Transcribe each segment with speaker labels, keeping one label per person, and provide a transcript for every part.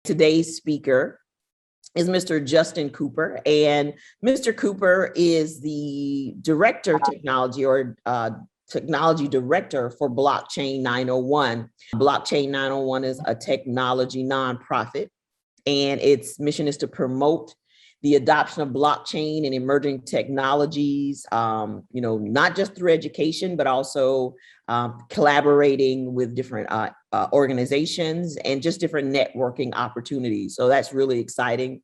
Speaker 1: Today's speaker is Mr. Justin Cooper, and Mr. Cooper is the Director of Technology or Technology Director for Blockchain 901. Blockchain 901 is a technology nonprofit, and its mission is to promote the adoption of blockchain and emerging technologies, not just through education, but also collaborating with different organizations and just different networking opportunities. So that's really exciting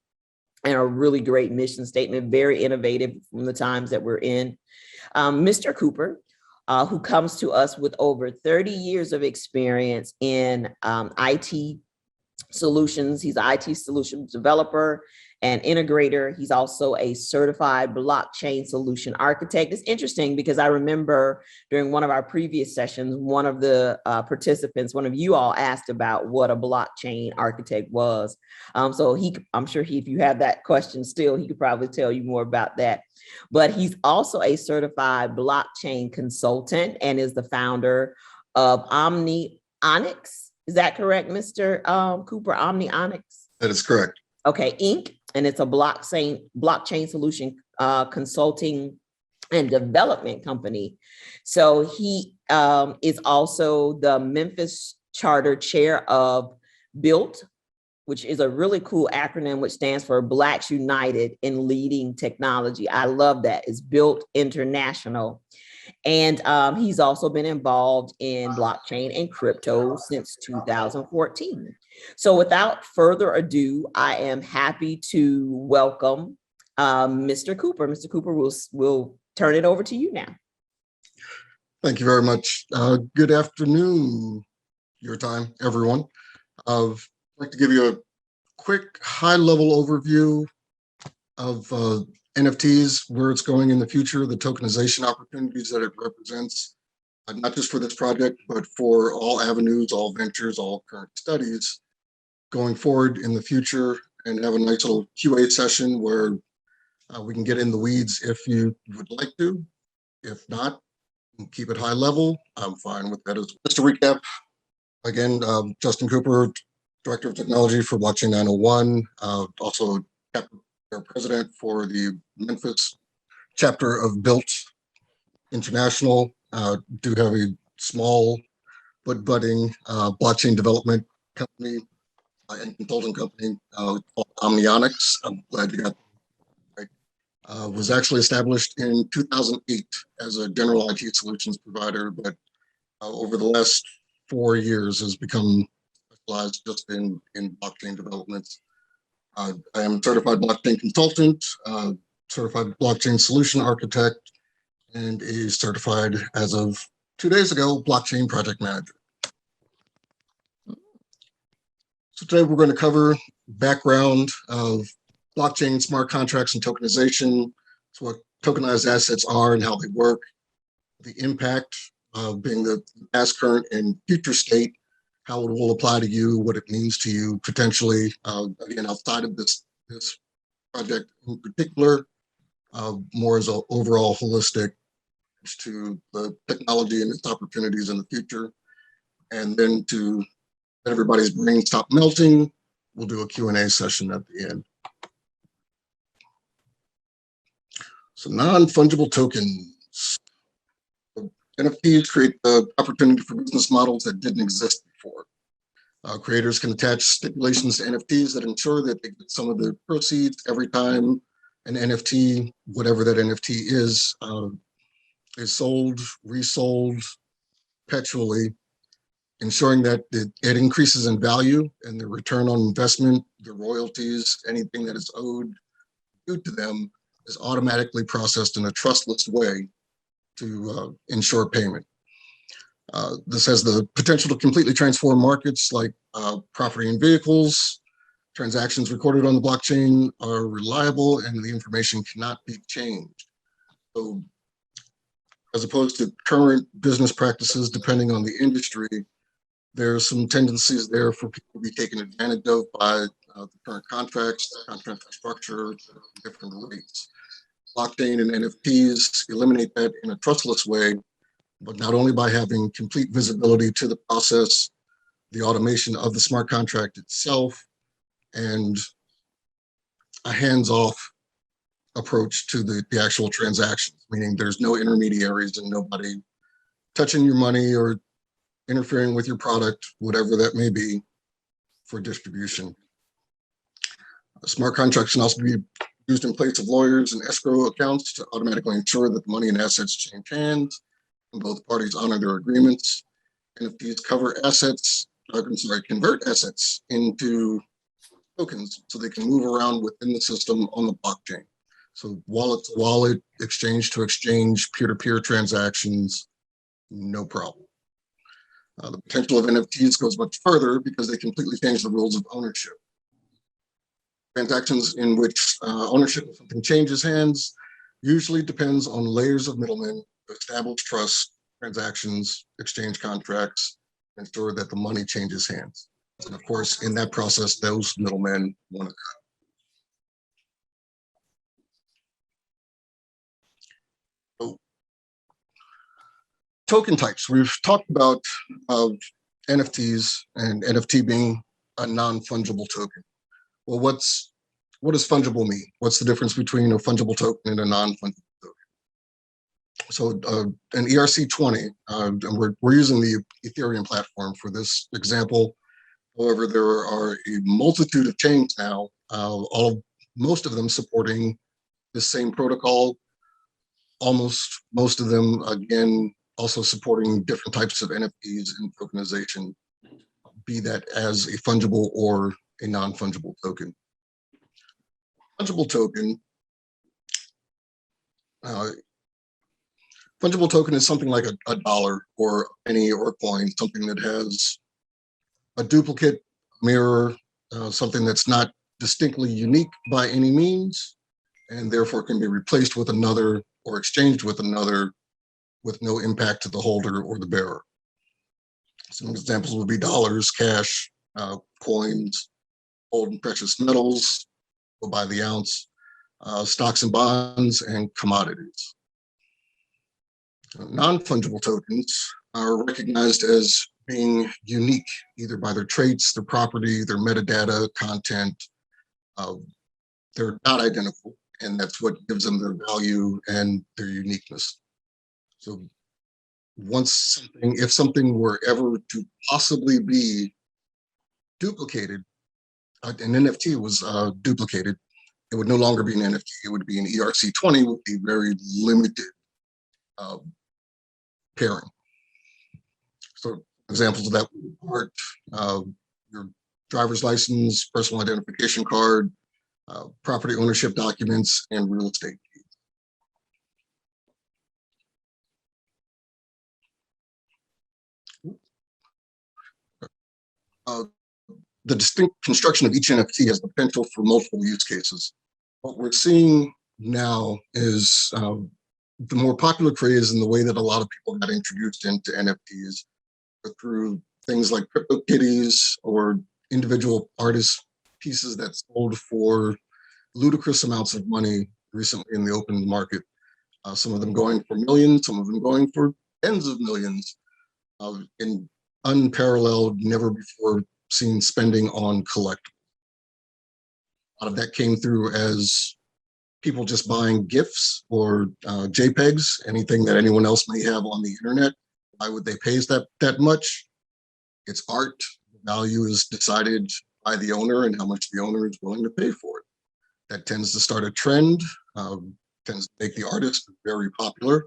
Speaker 1: and a really great mission statement, very innovative from the times that we're in. Mr. Cooper, who comes to us with over 30 years of experience in IT solutions. He's an IT solutions developer and integrator. He's also a certified blockchain solution architect. It's interesting because I remember during one of our previous sessions, one of the participants, one of you all asked about what a blockchain architect was. So I'm sure if you have that question still, he could probably tell you more about that. But he's also a certified blockchain consultant and is the founder of Omnionix. Is that correct, Mr. Cooper? Omnionix?
Speaker 2: That is correct.
Speaker 1: Okay, Inc. And it's a blockchain solution consulting and development company. So he is also the Memphis charter chair of BUILT, which is a really cool acronym, which stands for Blacks United in Leading Technology. I love that. It's BUILT International. And he's also been involved in blockchain and crypto since 2014. So without further ado, I am happy to welcome Mr. Cooper. Mr. Cooper, we'll turn it over to you now.
Speaker 2: Thank you very much. Good afternoon, your time, everyone. I'd like to give you a quick high-level overview of NFTs, where it's going in the future, the tokenization opportunities that it represents, not just for this project, but for all avenues, all ventures, all current studies going forward in the future, and have a nice little QA session where we can get in the weeds if you would like to. If not, keep it high level. I'm fine with that as well. Just to recap, again, Justin Cooper, Director of Technology for Blockchain 901, also president for the Memphis chapter of BUILT International. Do have a small but budding blockchain development company and consulting company called Omnionix. I'm glad you got that right. Was actually established in 2008 as a general IT solutions provider, but over the last 4 years has become specialized just in blockchain developments. I am a certified blockchain consultant, certified blockchain solution architect, and a certified, as of 2 days ago, blockchain project manager. So today we're going to cover background of blockchain, smart contracts, and tokenization. So what tokenized assets are and how they work, the impact of being the past, current, and future state, how it will apply to you, what it means to you potentially, again, outside of this project in particular, more as an overall holistic to the technology and its opportunities in the future. And then to let everybody's brain stop melting, we'll do a Q&A session at the end. So non-fungible tokens. NFTs create the opportunity for business models that didn't exist before. Creators can attach stipulations to NFTs that ensure that they get some of the proceeds every time an NFT, whatever that NFT is sold, resold perpetually, ensuring that it increases in value and the return on investment, the royalties, anything that is owed due to them is automatically processed in a trustless way to ensure payment. This has the potential to completely transform markets like property and vehicles. Transactions recorded on the blockchain are reliable and the information cannot be changed. So as opposed to current business practices, depending on the industry, there's some tendencies there for people to be taken advantage of by the current contracts, the contract structure, different rates. Blockchain and NFTs eliminate that in a trustless way, but not only by having complete visibility to the process, the automation of the smart contract itself, and a hands-off approach to the actual transactions, meaning there's no intermediaries and nobody touching your money or interfering with your product, whatever that may be, for distribution. Smart contracts can also be used in place of lawyers and escrow accounts to automatically ensure that the money and assets change hands and both parties honor their agreements. NFTs convert assets into tokens so they can move around within the system on the blockchain. So wallet to wallet, exchange to exchange, peer-to-peer transactions, no problem. The potential of NFTs goes much further because they completely change the rules of ownership. Transactions in which ownership of something changes hands usually depends on layers of middlemen to establish trust, transactions, exchange contracts, ensure that the money changes hands. And of course, in that process, those middlemen want to cut. So, token types. We've talked about NFTs and NFT being a non-fungible token. Well, what does fungible mean? What's the difference between a fungible token and a non-fungible token? So an ERC20, and we're using the Ethereum platform for this example. However, there are a multitude of chains now, most of them supporting the same protocol, most of them, again, also supporting different types of NFTs and tokenization, be that as a fungible or a non-fungible token. Fungible token is something like a dollar or a penny or a coin, something that has a duplicate, mirror, something that's not distinctly unique by any means, and therefore can be replaced with another or exchanged with another with no impact to the holder or the bearer. Some examples would be dollars, cash, coins, gold and precious metals, go by the ounce, stocks and bonds, and commodities. Non-fungible tokens are recognized as being unique, either by their traits, their property, their metadata, content. They're not identical, and that's what gives them their value and their uniqueness. So if something were ever to possibly be duplicated, an NFT was duplicated, it would no longer be an NFT. It would be an ERC20 with a very limited pairing. So examples of that would be your driver's license, personal identification card, property ownership documents, and real estate deeds. The distinct construction of each NFT has the potential for multiple use cases. What we're seeing now is the more popular craze and the way that a lot of people got introduced into NFTs through things like CryptoKitties or individual artist pieces that sold for ludicrous amounts of money recently in the open market. Some of them going for millions, some of them going for tens of millions in unparalleled, never before seen spending on collectibles. A lot of that came through as people just buying GIFs or JPEGs, anything that anyone else may have on the internet. Why would they pay that much? It's art. The value is decided by the owner and how much the owner is willing to pay for it. That tends to start a trend, tends to make the artist very popular,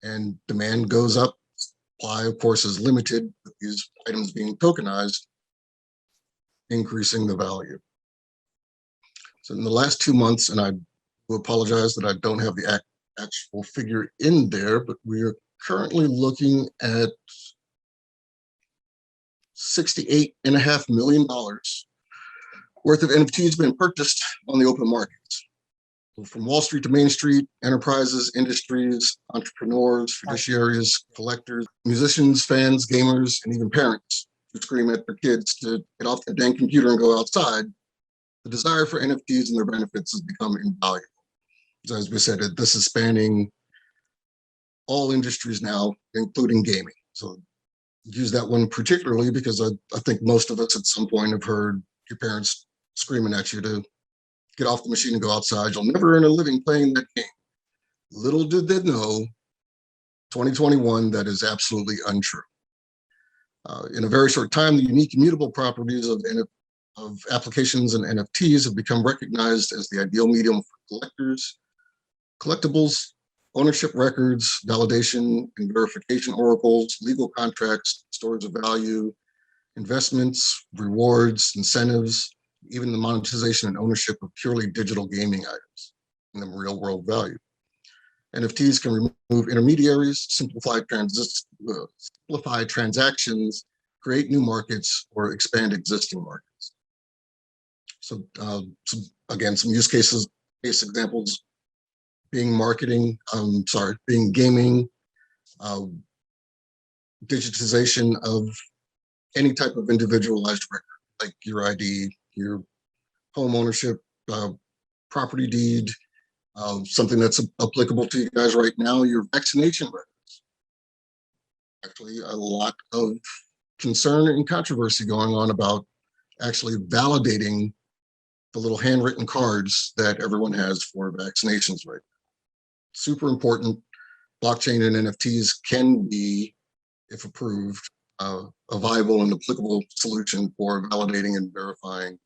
Speaker 2: and demand goes up. Supply, of course, is limited, with these items being tokenized, increasing the value. So in the last 2 months, and I do apologize that I don't have the actual figure in there, but we are currently looking at $68.5 million worth of NFTs been purchased on the open markets. From Wall Street to Main Street, enterprises, industries, entrepreneurs, fiduciaries, collectors, musicians, fans, gamers, and even parents who scream at their kids to get off the dang computer and go outside. The desire for NFTs and their benefits has become invaluable. As we said, this is spanning all industries now, including gaming. So use that one particularly because I think most of us at some point have heard your parents screaming at you to get off the machine and go outside. You'll never earn a living playing that game. Little did they know, 2021, that is absolutely untrue. In a very short time, the unique immutable properties of applications and NFTs have become recognized as the ideal medium for collectors, collectibles, ownership records, validation and verification oracles, legal contracts, storage of value, investments, rewards, incentives, even the monetization and ownership of purely digital gaming items and the real world value. NFTs can remove intermediaries, simplify transactions, create new markets, or expand existing markets. So again, some use case examples being marketing, being gaming, digitization of any type of individualized record, like your ID, your home ownership, property deed, something that's applicable to you guys right now, your vaccination records. Actually, a lot of concern and controversy going on about actually validating the little handwritten cards that everyone has for vaccinations right now. Super important. Blockchain and NFTs can be, if approved, a viable and applicable solution for validating and verifying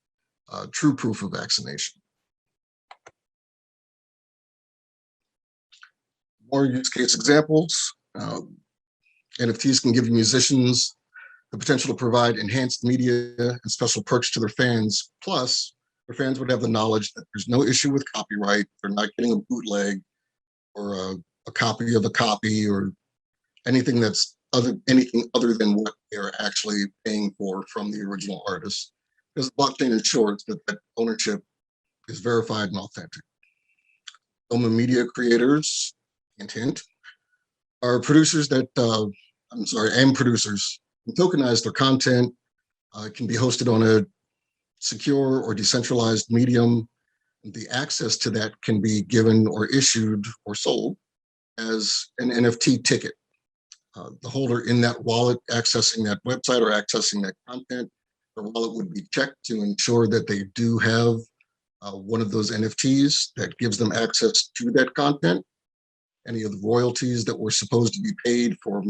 Speaker 2: true proof of vaccination. More use case examples. NFTs can give musicians the potential to provide enhanced media and special perks to their fans. Plus, their fans would have the knowledge that there's no issue with copyright. They're not getting a bootleg or a copy of a copy or anything that's anything other than what they're actually paying for from the original artist. Because blockchain ensures that that ownership is verified and authentic. Film and media creators, hint, are producers that, producers can tokenize their content. It can be hosted on a secure or decentralized medium. The access to that can be given or issued or sold as an NFT ticket. The holder in that wallet accessing that website or accessing that content, the wallet would be checked to ensure that they do have one of those NFTs that gives them access to that content. Any of the royalties that were supposed to be paid for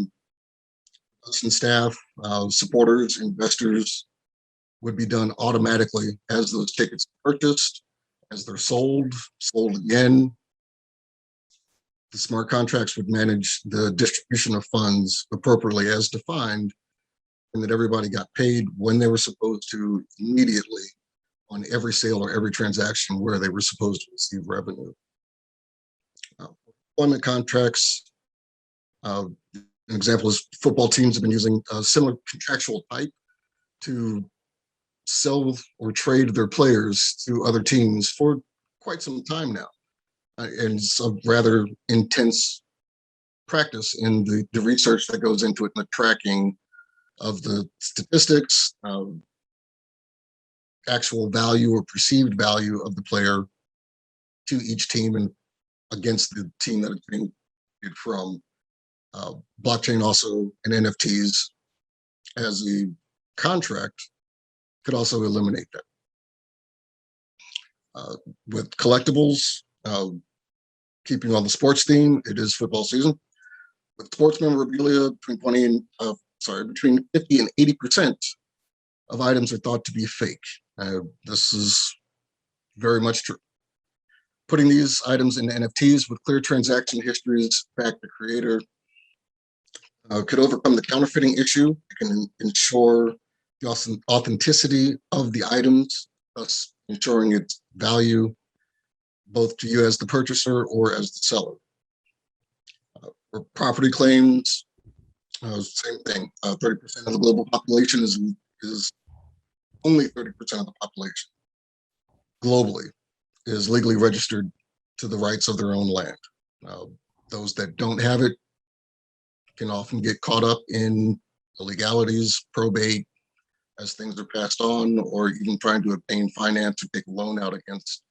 Speaker 2: production staff, supporters, investors would be done automatically as those tickets are purchased, as they're sold again. The smart contracts would manage the distribution of funds appropriately as defined, and that everybody got paid when they were supposed to immediately on every sale or every transaction where they were supposed to receive revenue. Employment contracts, an example is football teams have been using a similar contractual type to sell or trade their players to other teams for quite some time now. And it's a rather intense practice in the research that goes into it and the tracking of the statistics, actual value or perceived value of the player to each team and against the team that it's being paid from. Blockchain also and NFTs as a contract could also eliminate that. With collectibles, keeping on the sports theme, it is football season. With sports memorabilia, between 50 and 80% of items are thought to be fake. This is very much true. Putting these items into NFTs with clear transaction histories back to creator could overcome the counterfeiting issue. It can ensure the authenticity of the items, thus ensuring its value both to you as the purchaser or as the seller. For property claims, same thing. 30% of the global population is only 30% of the population globally is legally registered to the rights of their own land. Those that don't have it can often get caught up in illegalities, probate, as things are passed on, or even trying to obtain finance or take a loan out against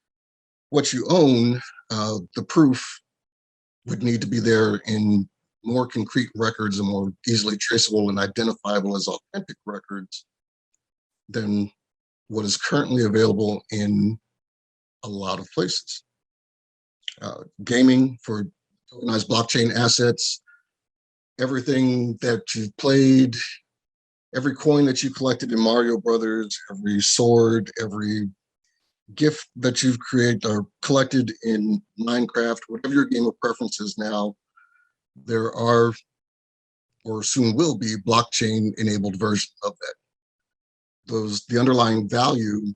Speaker 2: what you own. The proof would need to be there in more concrete records and more easily traceable and identifiable as authentic records than what is currently available in a lot of places. Gaming for tokenized blockchain assets, everything that you've played, every coin that you collected in Mario Brothers, every sword, every gift that you've created or collected in Minecraft, whatever your game of preference is now, there are or soon will be blockchain enabled versions of that. The underlying value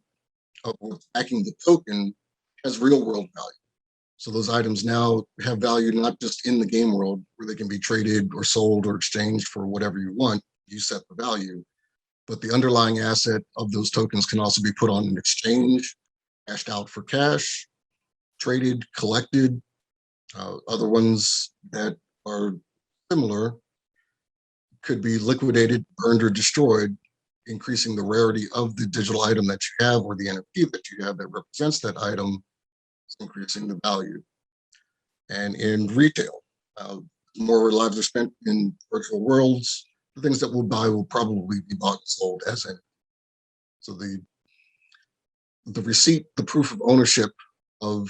Speaker 2: of what's backing the token has real world value. So those items now have value not just in the game world where they can be traded or sold or exchanged for whatever you want, you set the value, but the underlying asset of those tokens can also be put on an exchange, cashed out for cash, traded, collected. Other ones that are similar could be liquidated, burned, or destroyed, increasing the rarity of the digital item that you have or the NFT that you have that represents that item, increasing the value. And in retail, more lives are spent in virtual worlds. The things that we'll buy will probably be bought and sold as in. So the receipt, the proof of ownership of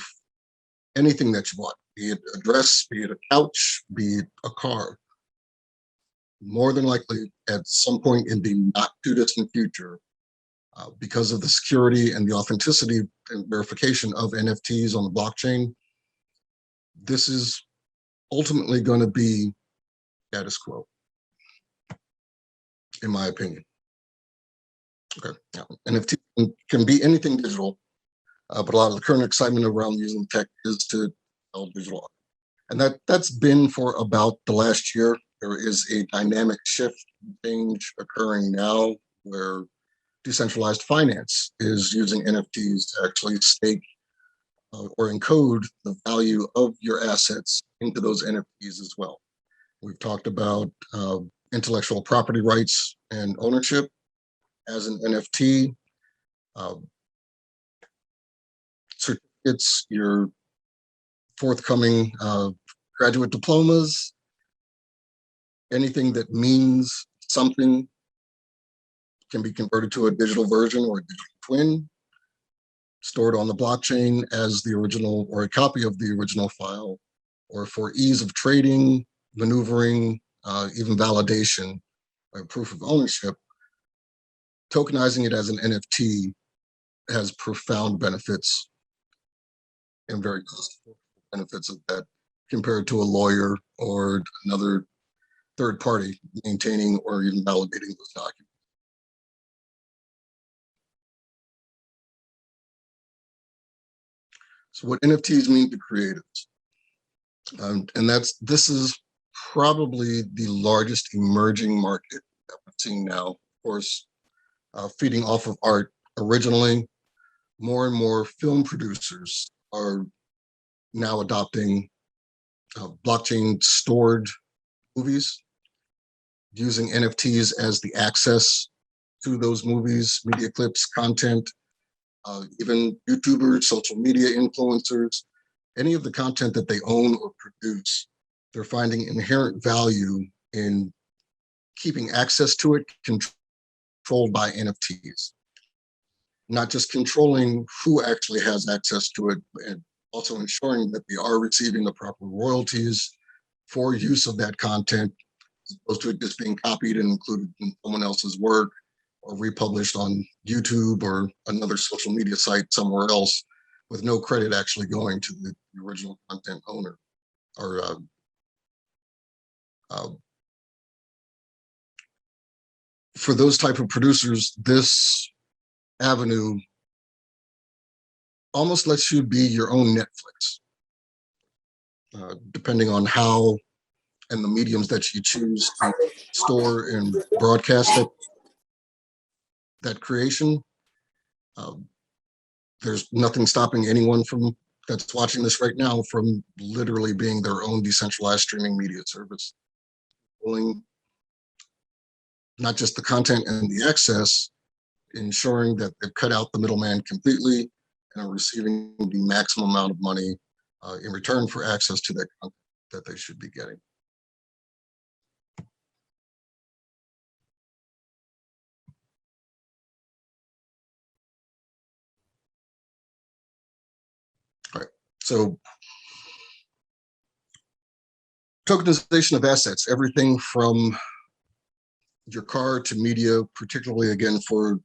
Speaker 2: anything that you bought, be it a dress, be it a couch, be it a car, more than likely at some point in the not too distant future, because of the security and the authenticity and verification of NFTs on the blockchain, this is ultimately going to be status quo, in my opinion. Okay, now, NFT can be anything digital, but a lot of the current excitement around using tech is to sell digital art. And that's been for about the last year. There is a dynamic shift change occurring now where decentralized finance is using NFTs to actually stake or encode the value of your assets into those NFTs as well. We've talked about intellectual property rights and ownership as an NFT, certificates, your forthcoming graduate diplomas, anything that means something can be converted to a digital version or a digital twin, stored on the blockchain as the original or a copy of the original file, or for ease of trading, maneuvering, even validation, or proof of ownership. Tokenizing it as an NFT has profound benefits and very cost benefits of that compared to a lawyer or another third party maintaining or even validating those documents. So what NFTs mean to creatives, and this is probably the largest emerging market that we're seeing now. Of course, feeding off of art originally, more and more film producers are now adopting blockchain stored movies, using NFTs as the access to those movies, media clips, content, even YouTubers, social media influencers, any of the content that they own or produce, they're finding inherent value in keeping access to it controlled by NFTs. Not just controlling who actually has access to it, and also ensuring that they are receiving the proper royalties for use of that content, as opposed to it just being copied and included in someone else's work or republished on YouTube or another social media site somewhere else with no credit actually going to the original content owner. Or for those type of producers, this avenue almost lets you be your own Netflix, depending on how and the mediums that you choose to store and broadcast that creation. There's nothing stopping anyone from that's watching this right now from literally being their own decentralized streaming media service, pulling not just the content and the access, ensuring that they've cut out the middleman completely and are receiving the maximum amount of money in return for access to that content that they should be getting. So tokenization of assets, everything from your car to media, particularly again for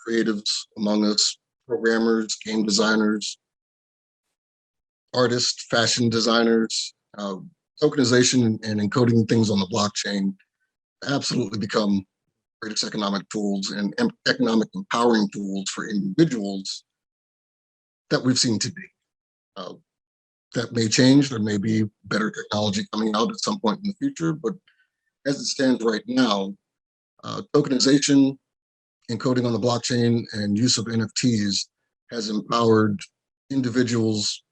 Speaker 2: creatives among us, programmers, game designers, artists, fashion designers, tokenization and encoding things on the blockchain absolutely become greatest economic tools and economic empowering tools for individuals that we've seen today. That may change. There may be better technology coming out at some point in the future, but as it stands right now, tokenization, encoding on the blockchain, and use of NFTs has empowered individuals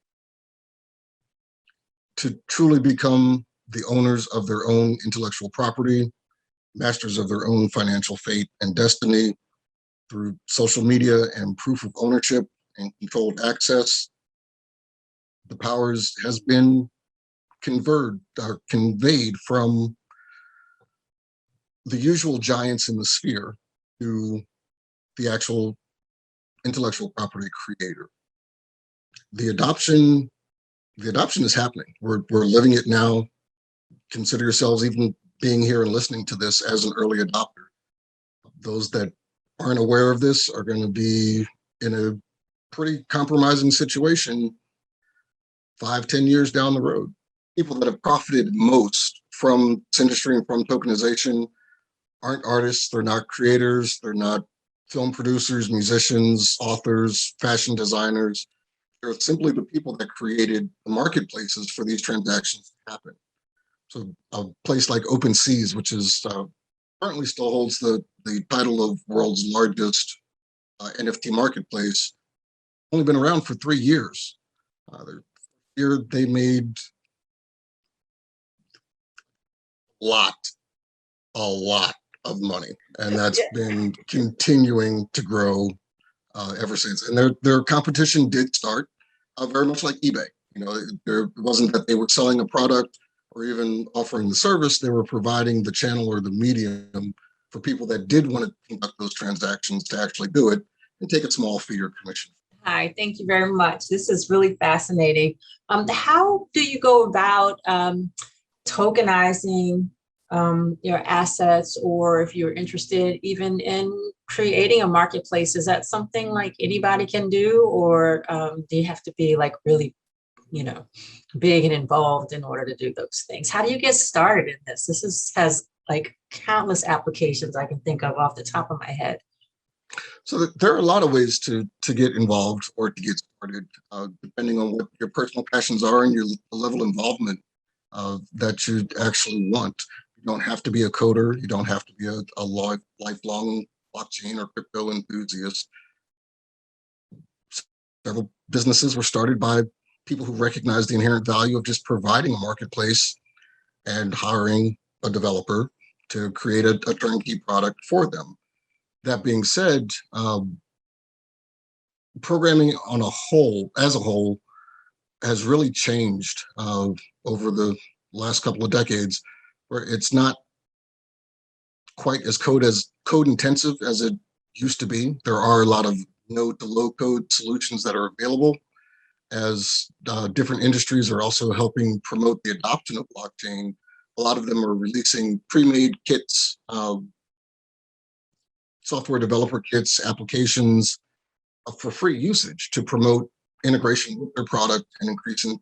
Speaker 2: to truly become the owners of their own intellectual property, masters of their own financial fate and destiny through social media and proof of ownership and controlled access. The powers has been conveyed from the usual giants in the sphere to the actual intellectual property creator. The adoption is happening. We're living it now. Consider yourselves, even being here and listening to this, as an early adopter. Those that aren't aware of this are going to be in a pretty compromising situation 5-10 years down the road. People that have profited most from this industry and from tokenization aren't artists, they're not creators, they're not film producers, musicians, authors, fashion designers. They're simply the people that created the marketplaces for these transactions to happen. So a place like OpenSeas, which is currently still holds the title of world's largest NFT marketplace, only been around for 3 years. Here they made a lot of money, and that's been continuing to grow ever since. And their competition did start very much like eBay. You know, it wasn't that they were selling a product or even offering the service. They were providing the channel or the medium for people that did want to conduct those transactions to actually do it and take a small fee or commission.
Speaker 3: Hi, thank you very much. This is really fascinating. How do you go about tokenizing your assets, or if you're interested even in creating a marketplace? Is that something like anybody can do, or do you have to be like really, big and involved in order to do those things? How do you get started in this? Has like countless applications I can think of off the top of my head.
Speaker 2: So there are a lot of ways to get involved or to get started, depending on what your personal passions are and your level of involvement that you actually want. You don't have to be a coder. You don't have to be a lifelong blockchain or crypto enthusiast. Several businesses were started by people who recognize the inherent value of just providing a marketplace and hiring a developer to create a turnkey product for them. That being said, programming as a whole, has really changed over the last couple of decades, where it's not quite as code intensive as it used to be. There are a lot of no to low code solutions that are available, as different industries are also helping promote the adoption of blockchain. A lot of them are releasing pre-made kits, software developer kits, applications for free usage to promote integration with their product and increasing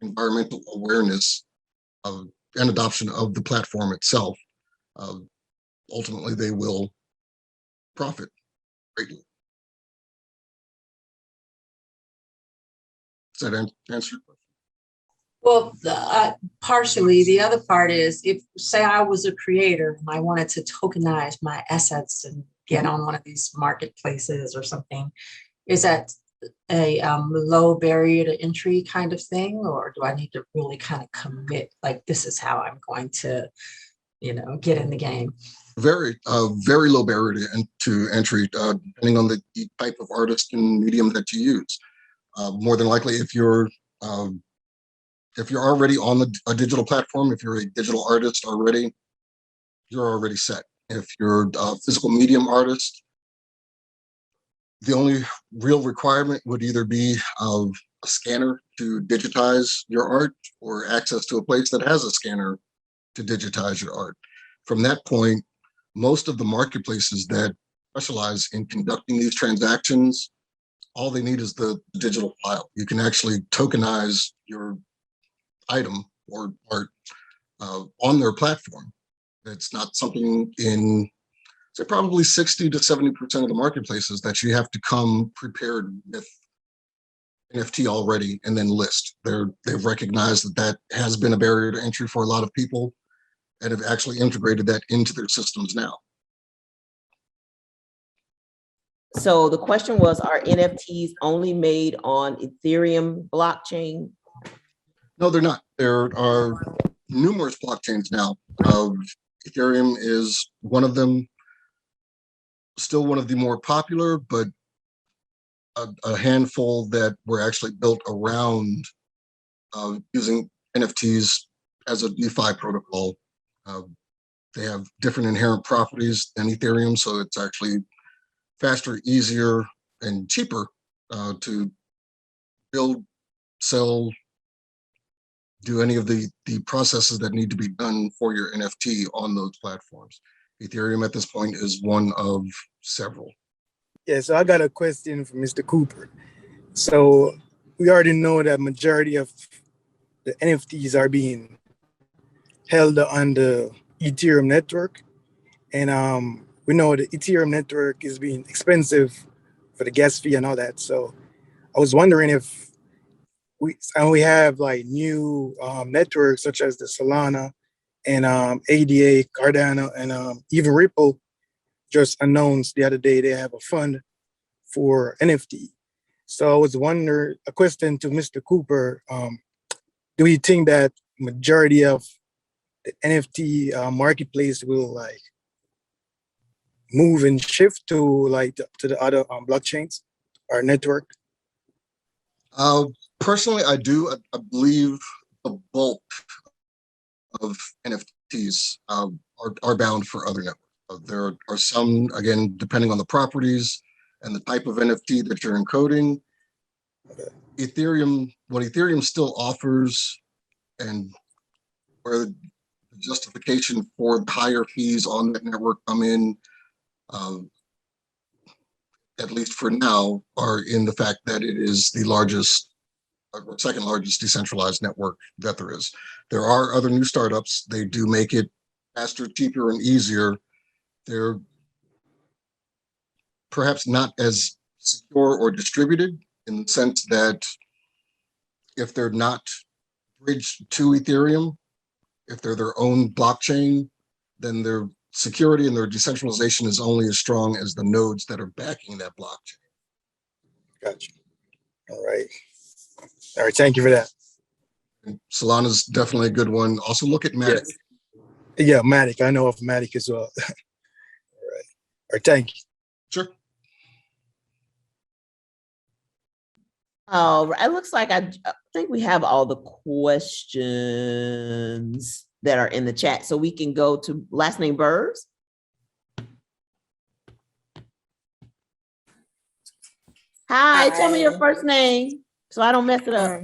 Speaker 2: environmental awareness and adoption of the platform itself. Ultimately, they will profit greatly. Does that answer your question?
Speaker 3: Well, partially. The other part is, if say I was a creator and I wanted to tokenize my assets and get on one of these marketplaces or something, is that a low barrier to entry kind of thing, or do I need to really kind of commit, like this is how I'm going to, get in the game?
Speaker 2: Very low barrier to entry, depending on the type of artist and medium that you use. More than likely, if you're already on a digital platform, if you're a digital artist already, you're already set. If you're a physical medium artist, The only real requirement would either be of a scanner to digitize your art or access to a place that has a scanner to digitize your art. From that point, most of the marketplaces that specialize in conducting these transactions, all they need is the digital file. You can actually tokenize your item or art on their platform. It's not something in, say, probably 60 to 70% of the marketplaces that you have to come prepared with NFT already and then list. They've recognized that that has been a barrier to entry for a lot of people and have actually integrated that into their systems now.
Speaker 1: So the question was, are NFTs only made on Ethereum blockchain?
Speaker 2: No, they're not. There are numerous blockchains now. Ethereum is one of them, still one of the more popular, but a handful that were actually built around using NFTs as a DeFi protocol. They have different inherent properties than Ethereum, so it's actually faster, easier, and cheaper to build, sell, do any of the processes that need to be done for your NFT on those platforms. Ethereum at this point is one of several.
Speaker 4: Yeah, so I got a question for Mr. Cooper. So we already know that majority of the NFTs are being held on the Ethereum network. And we know the Ethereum network is being expensive for the gas fee and all that. So I was wondering if we have like new networks such as the Solana and ADA, Cardano, and even Ripple just announced the other day they have a fund for NFT. So I was wondering, a question to Mr. Cooper, do you think that majority of the NFT marketplace will like move and shift to like to the other blockchains or network?
Speaker 2: Personally, I do. I believe the bulk of NFTs are bound for other networks. There are some, again, depending on the properties and the type of NFT that you're encoding.
Speaker 4: Okay.
Speaker 2: Ethereum, what Ethereum still offers, and where the justification for higher fees on that network come in, at least for now, are in the fact that it is the largest or second largest decentralized network that there is. There are other new startups. They do make it faster, cheaper, and easier. They're perhaps not as secure or distributed in the sense that if they're not bridged to Ethereum, if they're their own blockchain, then their security and their decentralization is only as strong as the nodes that are backing that blockchain.
Speaker 4: Gotcha. All right. All right. Thank you for that.
Speaker 2: And Solana's definitely a good one. Also look at Matic.
Speaker 4: Yes. Yeah, Matic. I know of Matic as well. All right. All right. Thank you.
Speaker 2: Sure.
Speaker 1: It looks like I think we have all the questions that are in the chat, so we can go to last name Burrs. Hi, tell me your first name so I don't mess it up.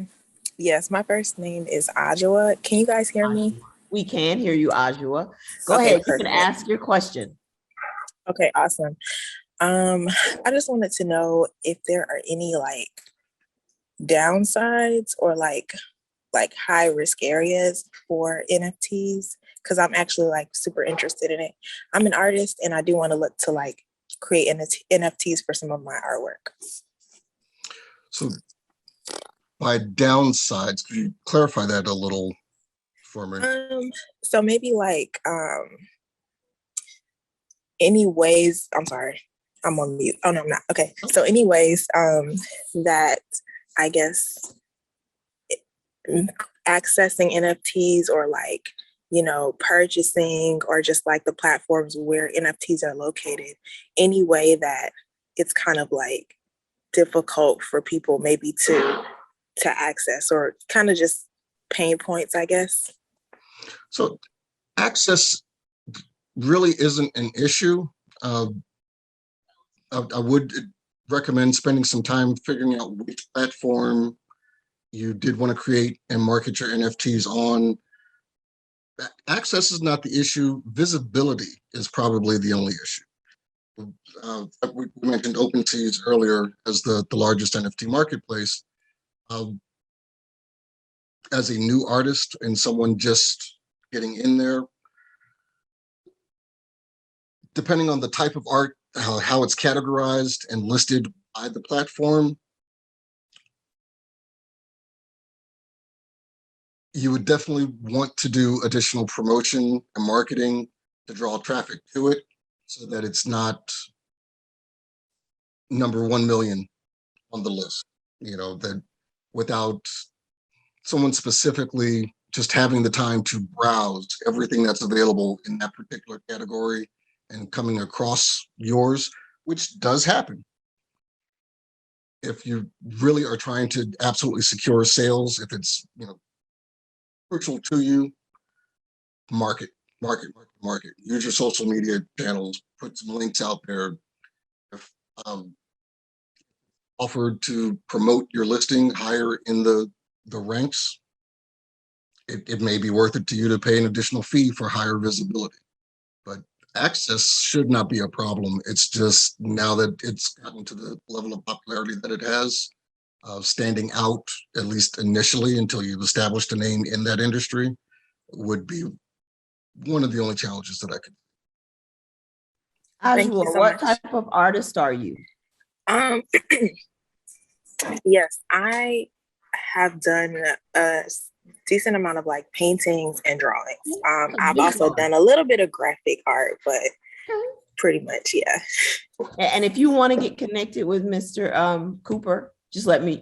Speaker 5: Yes, my first name is Ajua. Can you guys hear me?
Speaker 1: We can hear you, Ajua. Go
Speaker 5: Okay,
Speaker 1: ahead,
Speaker 5: perfect.
Speaker 1: you can ask your question.
Speaker 5: Okay, awesome. I just wanted to know if there are any like downsides or like high risk areas for NFTs, because I'm actually like super interested in it. I'm an artist and I do want to look to like create NFTs for some of my artwork.
Speaker 2: So by downsides, could you clarify that a little for me?
Speaker 5: So maybe like any ways, I'm sorry, I'm on mute. Oh no, I'm not. Okay. So any ways that I guess accessing NFTs or like, you know, purchasing or just like the platforms where NFTs are located, any way that it's kind of like difficult for people maybe to access, or kind of just pain points, I guess.
Speaker 2: So access really isn't an issue. I would recommend spending some time figuring out which platform you did want to create and market your NFTs on. Access is not the issue. Visibility is probably the only issue. We mentioned OpenSeas earlier as the largest NFT marketplace. As a new artist and someone just getting in there, depending on the type of art, how it's categorized and listed by the platform, you would definitely want to do additional promotion and marketing to draw traffic to it so that it's not number 1 million on the list, that without someone specifically just having the time to browse everything that's available in that particular category and coming across yours, which does happen. If you really are trying to absolutely secure sales, if it's, crucial to you, market. Use your social media channels, put some links out there. If offered to promote your listing higher in the ranks, it may be worth it to you to pay an additional fee for higher visibility. But access should not be a problem. It's just now that it's gotten to the level of popularity that it has, standing out, at least initially, until you've established a name in that industry, would be one of the only challenges that I could.
Speaker 5: Thank you
Speaker 1: Ajua,
Speaker 5: so
Speaker 1: what
Speaker 5: much.
Speaker 1: type of artist are you?
Speaker 5: Yes, I have done a decent amount of like paintings and drawings. I've also done a little bit of graphic art, but pretty much, yeah.
Speaker 1: And if you want to get connected with Mr. Cooper, just let me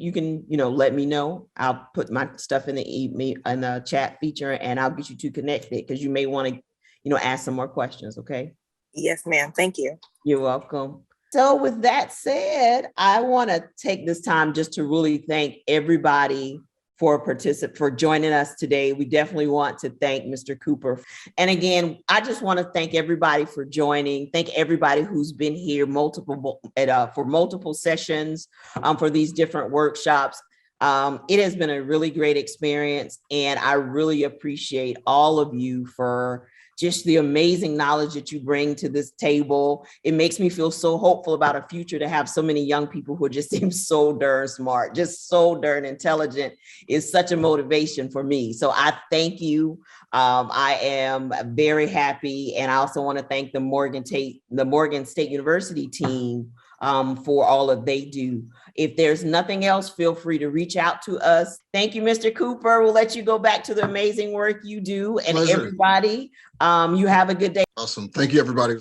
Speaker 1: know. I'll put my stuff in the chat feature and I'll get you two connected because you may want to, ask some more questions. Okay.
Speaker 5: Yes, ma'am. Thank you.
Speaker 1: You're welcome. So with that said, I want to take this time just to really thank everybody for joining us today. We definitely want to thank Mr. Cooper. And again, I just want to thank everybody for joining. Thank everybody who's been here for multiple sessions for these different workshops. It has been a really great experience, and I really appreciate all of you for just the amazing knowledge that you bring to this table. It makes me feel so hopeful about a future to have so many young people who just seem so darn smart, just so darn intelligent is such a motivation for me. So I thank you. I am very happy. And I also want to thank the Morgan State University team for all that they do. If there's nothing else, feel free to reach out to us. Thank you, Mr. Cooper. We'll let you go back to the amazing work you do. And
Speaker 2: Pleasure.
Speaker 1: everybody, you have a good day.
Speaker 2: Awesome. Thank you, everybody.